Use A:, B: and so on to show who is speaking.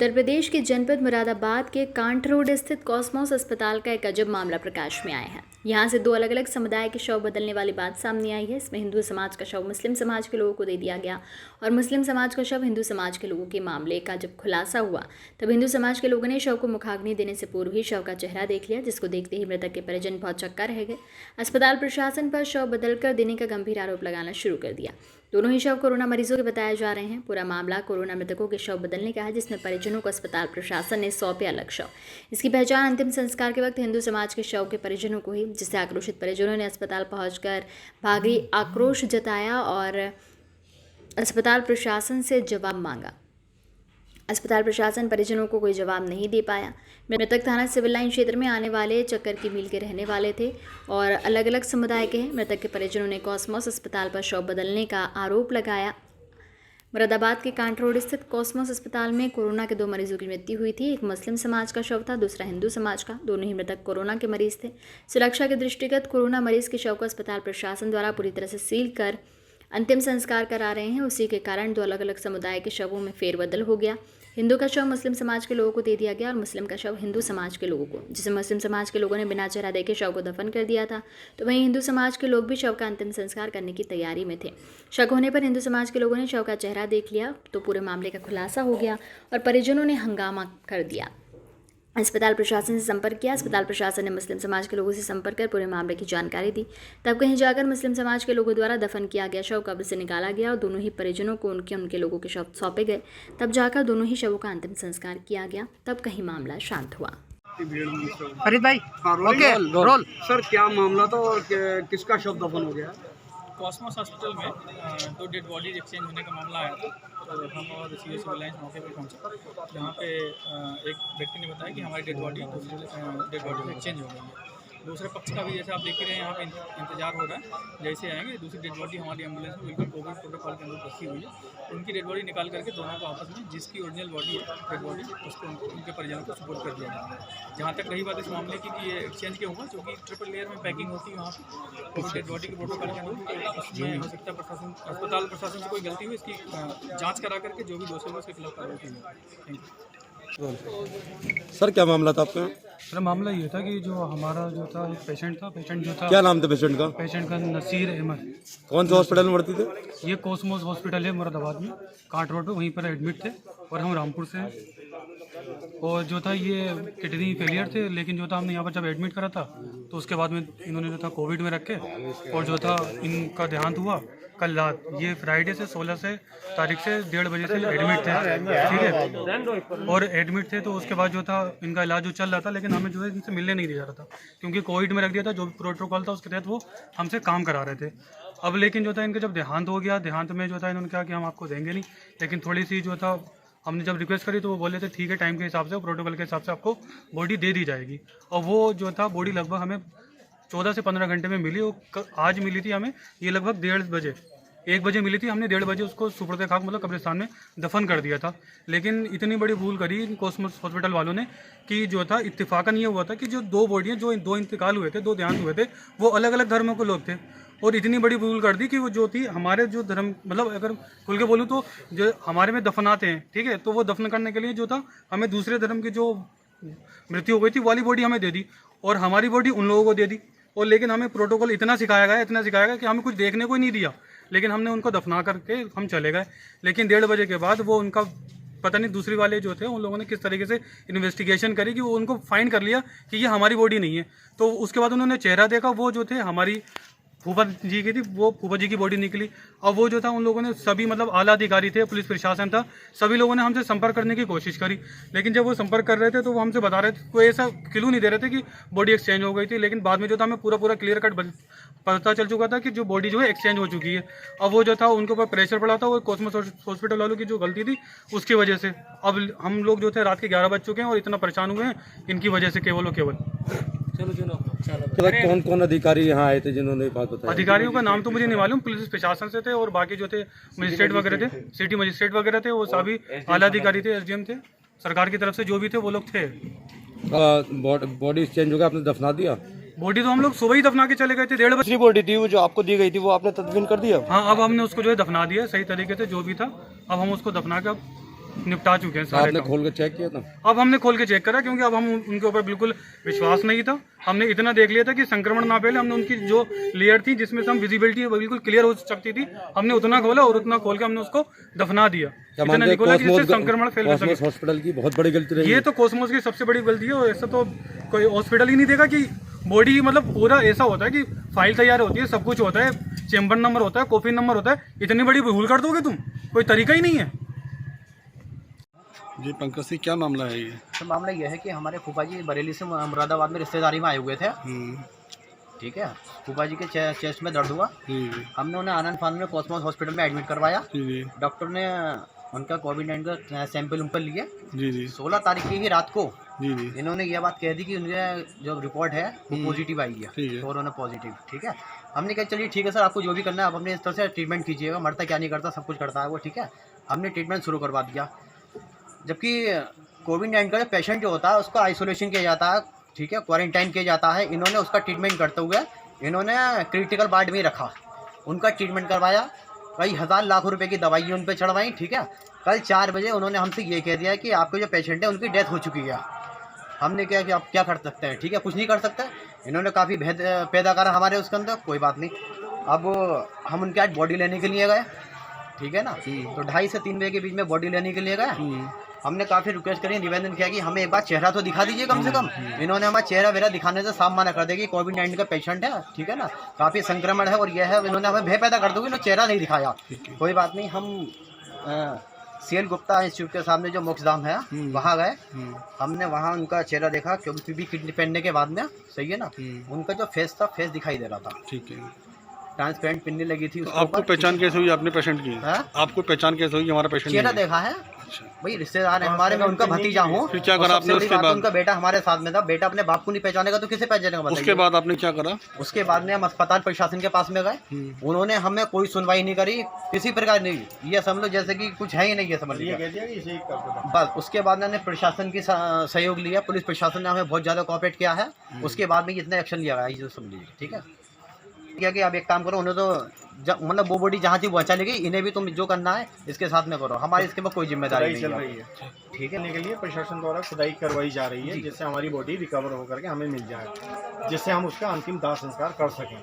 A: उत्तर प्रदेश के जनपद मुरादाबाद के कांठ रोड स्थित कॉस्मोस अस्पताल का एक अजब मामला प्रकाश में आया है। यहाँ से दो अलग अलग समुदाय के शव बदलने वाली बात सामने आई है। इसमें हिंदू समाज का शव मुस्लिम समाज के लोगों को दे दिया गया और मुस्लिम समाज का शव हिंदू समाज के लोगों के मामले का जब खुलासा हुआ तब हिंदू समाज के लोगों ने शव को मुखाग्नि देने से पूर्व ही शव का चेहरा देख लिया, जिसको देखते ही मृतक के परिजन बहुत चक्का रह गए। अस्पताल प्रशासन पर शव बदलकर देने का गंभीर आरोप लगाना शुरू कर दिया। दोनों ही शव कोरोना मरीजों के बताए जा रहे हैं। पूरा मामला कोरोना मृतकों के शव बदलने का है, जिसमें परिजनों को अस्पताल प्रशासन ने सौंपे अलग शव। इसकी पहचान अंतिम संस्कार के वक्त हिंदू समाज के शव के परिजनों को हुई, जिससे आक्रोशित परिजनों ने अस्पताल पहुंचकर भारी आक्रोश जताया और अस्पताल प्रशासन से जवाब मांगा। अस्पताल प्रशासन परिजनों को कोई जवाब नहीं दे पाया। मृतक थाना सिविल लाइन क्षेत्र में आने वाले चक्कर की मील के रहने वाले थे और अलग अलग समुदाय के हैं। मृतक के परिजनों ने कॉस्मोस अस्पताल पर शव बदलने का आरोप लगाया। मुरादाबाद के कांठ रोड स्थित कॉस्मोस अस्पताल में कोरोना के 2 मरीजों की मृत्यु हुई थी। एक मुस्लिम समाज का शव था, दूसरा हिंदू समाज का। दोनों ही मृतक कोरोना के मरीज थे। सुरक्षा के दृष्टिगत कोरोना मरीज के शव को अस्पताल प्रशासन द्वारा पूरी तरह से सील कर अंतिम संस्कार करा रहे हैं। उसी के कारण 2 अलग अलग समुदाय के शवों में फेरबदल हो गया। हिंदू का शव मुस्लिम समाज के लोगों को दे दिया गया और मुस्लिम का शव हिंदू समाज के लोगों को, जिसे मुस्लिम समाज के लोगों ने बिना चेहरा देखे शव को दफन कर दिया था, तो वहीं हिंदू समाज के लोग भी शव का अंतिम संस्कार करने की तैयारी में थे। शक होने पर हिंदू समाज के लोगों ने शव का चेहरा देख लिया तो पूरे मामले का खुलासा हो गया और परिजनों ने हंगामा कर दिया। अस्पताल प्रशासन से संपर्क किया। अस्पताल प्रशासन ने मुस्लिम समाज के लोगों से संपर्क कर पूरे मामले की जानकारी दी। तब कहीं जाकर मुस्लिम समाज के लोगों द्वारा दफन किया गया शव कब्र से निकाला गया और दोनों ही परिजनों को उनके लोगों के शव सौंपे गए। तब जाकर दोनों ही शवों का अंतिम संस्कार किया गया। तब कहीं मामला शांत हुआ।
B: फरीद भाई,
C: हाँ,
B: ओके, रोल।
C: सर, क्या मामला था और किसका शव दफन हो गया?
D: कॉस्मोस हॉस्पिटल में 2 डेड बॉडीज एक्सचेंज होने का मामला आया था। तो हम और सिविल लाइन मौके पर पहुंचे, जहाँ पे एक व्यक्ति ने बताया कि हमारी डेड बॉडी दूसरी डेड बॉडी में एक्सचेंज हो गई है। दूसरे पक्ष का भी जैसे आप देख ही रहे हैं, यहाँ पे इंतजार हो रहा है। जैसे आएंगे दूसरी डेड बॉडी हमारी एम्बुलेंस में बिल्कुल कोविड प्रोटोकॉल के अंदर रखी हुई है। उनकी डेड बॉडी निकाल करके दोनों को आपस में जिसकी ओरिजिनल बॉडी है डेड बॉडी उसको उनके परिजनों को सपोर्ट कर दिया जाएगा। जहाँ तक रही बात इस मामले की कि ये एक्सचेंज क्यों हुआ, क्योंकि ट्रिपल लेयर में पैकिंग होती है वहाँ पर डेड बॉडी के प्रोटोकॉल के अंदर, तो उसमें हो सकता है प्रशासन अस्पताल प्रशासन से कोई गलती हुई, इसकी जाँच करा करके जो भी दोषी होगा उसके खिलाफ कार्रवाई की जाएगी। Thank you.
E: सर, क्या मामला था आपका?
F: सर, मामला ये था कि जो हमारा जो था एक पेशेंट जो था
E: क्या नाम था पेशेंट का?
F: पेशेंट का नसीर अहमद।
E: कौन से हॉस्पिटल में भर्ती थे?
F: ये कॉस्मोस हॉस्पिटल है मुरादाबाद में, कांठ रोड पे, वहीं पर एडमिट थे और हम रामपुर से हैं। और जो था ये किडनी फेलियर थे, लेकिन जो था हमने यहाँ पर जब एडमिट करा था तो उसके बाद में इन्होंने जो था कोविड में रखे और जो था इनका देहांत हुआ कल रात। ये फ्राइडे से 16 से तारीख से 1:30 बजे से एडमिट थे, ठीक है। और एडमिट थे तो उसके बाद जो था इनका इलाज जो चल रहा था, लेकिन हमें जो है इनसे मिलने नहीं दिया जा रहा था क्योंकि कोविड में रख दिया था। जो भी प्रोटोकॉल था उसके तहत वो हमसे काम करा रहे थे। अब लेकिन जो था इनका जब देहांत हो गया, देहांत में जो था इन्होंने कहा कि हम आपको देंगे नहीं, लेकिन थोड़ी सी जो था हमने जब रिक्वेस्ट करी तो वो बोले थे ठीक है, टाइम के हिसाब से प्रोटोकॉल के हिसाब से आपको बॉडी दे दी जाएगी। और वो जो था बॉडी लगभग हमें 14 से 15 घंटे में मिली। वो आज मिली थी हमें, ये लगभग 1 बजे मिली थी। हमने 1:30 बजे उसको सुपुर्द खाक मतलब कब्रिस्तान में दफन कर दिया था। लेकिन इतनी बड़ी भूल करी कॉस्मोस हॉस्पिटल वालों ने कि जो था इत्तेफाकन ये हुआ था कि जो 2 बॉडियाँ जो 2 इंतकाल हुए थे, 2 देहांत हुए थे, वो अलग अलग धर्मों के लोग थे। और इतनी बड़ी भूल कर दी कि वो जो थी हमारे जो धर्म मतलब अगर खुल के बोलूँ तो जो हमारे में दफनाते हैं, ठीक है, तो वो दफन करने के लिए जो था हमें दूसरे धर्म की जो मृत्यु हो गई थी वाली बॉडी हमें दे दी और हमारी बॉडी उन लोगों को दे दी। और लेकिन हमें प्रोटोकॉल इतना सिखाया गया कि हमें कुछ देखने को ही नहीं दिया, लेकिन हमने उनको दफना करके हम चले गए। लेकिन 1:30 बजे के बाद वो उनका पता नहीं दूसरी वाले जो थे उन लोगों ने किस तरीके से इन्वेस्टिगेशन करी कि वो उनको फाइंड कर लिया कि ये हमारी बॉडी नहीं है। तो उसके बाद उन्होंने चेहरा देखा, वो जो थे हमारी फूफा जी की थी, वो फूफा जी की बॉडी निकली। और वो जो था उन लोगों ने सभी मतलब आला अधिकारी थे, पुलिस प्रशासन था, सभी लोगों ने हमसे संपर्क करने की कोशिश करी। लेकिन जब वो संपर्क कर रहे थे तो वो हमसे बता रहे थे, कोई ऐसा क्लू नहीं दे रहे थे कि बॉडी एक्सचेंज हो गई थी। लेकिन बाद में जो था हमें पूरा क्लियर कट पता चल चुका था कि जो बॉडी जो है एक्सचेंज हो चुकी है। अब वो जो था उनके ऊपर प्रेशर पड़ा था, वो कॉस्मोस हॉस्पिटल वालों की जो गलती थी उसकी वजह से। अब हम लोग जो थे रात के 11 बज चुके हैं और इतना परेशान हुए हैं इनकी वजह से केवल और केवल।
E: कौन कौन अधिकारी यहाँ आए थे जिन्होंने बात बताई?
F: अधिकारियों का नाम तो मुझे नहीं मालूम, पुलिस प्रशासन से थे और बाकी जो थे मजिस्ट्रेट वगैरह थे, सिटी मजिस्ट्रेट वगैरह थे, वो सभी आला अधिकारी थे, SDM थे, सरकार की तरफ से जो भी थे वो लोग थे।
E: बॉडी एक्सचेंज हो गया, आपने दफना दिया?
F: बॉडी तो हम लोग सुबह ही दफना के चले गए थे। 1:30 बजे
E: बॉडी थी वो जो आपको दी गई थी, वो आपने तदफीन कर दिया?
F: हाँ, अब हमने उसको जो है दफना दिया सही तरीके से जो भी था। अब हम उसको दफना के अब निपटा चुके हैं
E: तो
F: सारे
E: आपने
F: काम।
E: खोल के चेक किया था?
F: अब हमने खोल के चेक करा, क्योंकि अब हम उनके ऊपर बिल्कुल विश्वास नहीं था। हमने इतना देख लिया था कि संक्रमण ना फैले। हमने उनकी जो लेयर थी जिसमें से हम विजिबिलिटी बिल्कुल क्लियर हो सकती थी, हमने उतना खोला और उतना खोल के हमने उसको दफना दिया।
E: क्या
F: इतना
E: मानते
F: नहीं खोला कि जिससे
E: कॉस्मोस
F: संक्रमण फैल सके।
E: कॉस्मोस हॉस्पिटल की बहुत बड़ी गलती रही
F: ये
E: है।
F: तो कॉस्मोस की सबसे बड़ी गलती है। और ऐसा तो कोई हॉस्पिटल ही नहीं देगा कि बॉडी मतलब पूरा ऐसा होता है कि फाइल तैयार होती है, सब कुछ होता है, चेम्बर नंबर होता है, कॉफी नंबर होता है, इतनी बड़ी भूल कर दोगे तुम? कोई तरीका ही नहीं है।
B: जी पंकज सिंह, क्या मामला है ये?
C: तो मामला यह है कि हमारे फूफा जी बरेली से मुरादाबाद में रिश्तेदारी में आए हुए थे। ठीक है, फूफा जी के चेस्ट में दर्द हुआ।
B: जी
C: हमने उन्हें आनंद फान में कॉस्मोस हॉस्पिटल में एडमिट करवाया।
B: जी
C: डॉक्टर ने उनका कोविड-19 का सैंपल उन पर लिए।
B: जी जी
C: 16 तारीख की ही रात को
B: जी जी
C: इन्होंने ये बात कह दी कि उनके जो रिपोर्ट है वो पॉजिटिव आई है,
B: ठीक है।
C: Corona positive. ठीक है, हमने कहा चलिए ठीक है सर, आपको जो भी करना है आप अपने इस तरह से ट्रीटमेंट कीजिएगा, मरता क्या नहीं करता सब कुछ करता है वो। ठीक है, हमने ट्रीटमेंट शुरू करवा दिया। जबकि कोविड-19 का पेशेंट जो होता है उसको आइसोलेशन किया जाता है, ठीक है, क्वारंटाइन किया जाता है। इन्होंने उसका ट्रीटमेंट करते हुए इन्होंने क्रिटिकल वार्ड में रखा, उनका ट्रीटमेंट करवाया, कई हज़ार लाख रुपए की दवाई उन पर चढ़वाई। ठीक है, कल 4 बजे उन्होंने हमसे ये कह दिया कि आपके जो पेशेंट है उनकी डेथ हो चुकी है। हमने क्या कि आप क्या कर सकते हैं? ठीक है, कुछ नहीं कर सकते। इन्होंने काफ़ी भेद पैदा करा हमारे उसके अंदर, कोई बात नहीं। अब हम उनके आज बॉडी लेने के लिए गए, ठीक है ना, तो 2:30 से 3 बजे के बीच में बॉडी लेने के लिए गए। हमने काफ़ी रिक्वेस्ट करी, निवेदन किया कि हमें एक बार चेहरा तो दिखा दीजिए कम से कम। इन्होंने हमारा चेहरा वेरा दिखाने से साफ मना कर दिया कि कोविड-19 का पेशेंट है, ठीक है ना, काफ़ी संक्रमण है और यह है। इन्होंने हमें भय पैदा कर दोगे, इन्होंने चेहरा नहीं दिखाया। कोई बात नहीं, हम CL गुप्ता इंस्टीट्यूट के सामने जो मोक्षधाम है वहाँ गए। हमने वहाँ उनका चेहरा देखा, क्योंकि भी किडनी पहनने के बाद में, सही है ना, उनका जो फेस था फेस दिखाई दे रहा था,
B: ठीक है।
C: ट्रांसपेरेंट पिन्नी लगी थी
B: तो
C: उसके
B: आपको
C: ऊपर।
B: पहचान कैसे हुई अपने पेशेंट की?
C: हाँ?
B: आपको पहचान कैसे हुई कि हमारा पेशेंट
C: चेहरा
B: नहीं है?
C: देखा है
B: अच्छा।
C: भाई, रिश्तेदार है हमारे, मैं उनका भतीजा हूँ।
B: फिर क्या
C: और
B: करा
C: सबसे
B: आपने
C: बड़ी
B: उसके
C: बात,
B: बाद?
C: उनका बेटा हमारे साथ में था। बेटा अपने बाप को नहीं पहचानेगा तो किसे पहचानेगा बताइए?
B: उसके बाद आपने क्या करा?
C: उसके बाद में हम अस्पताल प्रशासन के पास में गए। उन्होंने हमें कोई सुनवाई नहीं करी किसी प्रकार नहीं। ये समझ लो जैसे कि कुछ है ही नहीं, ये समझ लीजिए। बस उसके बाद मैंने प्रशासन की सहयोग लिया, पुलिस प्रशासन ने हमें बहुत ज़्यादा कोऑपरेट किया है। उसके बाद में इतना एक्शन लिया गया, ये समझ लीजिए। ठीक है, क्या कि आप एक काम करो, उन्हें तो मतलब वो बॉडी जहाँ थी वो चली गई, इन्हें भी तुम जो करना है इसके साथ में करो, हमारी इसके बाद कोई जिम्मेदारी नहीं है।
G: ठीक है, के लिए प्रशासन द्वारा खुदाई करवाई जा रही है, जिससे हमारी बॉडी रिकवर होकर के हमें मिल जाए, जिससे हम उसका अंतिम दाह संस्कार कर सकें।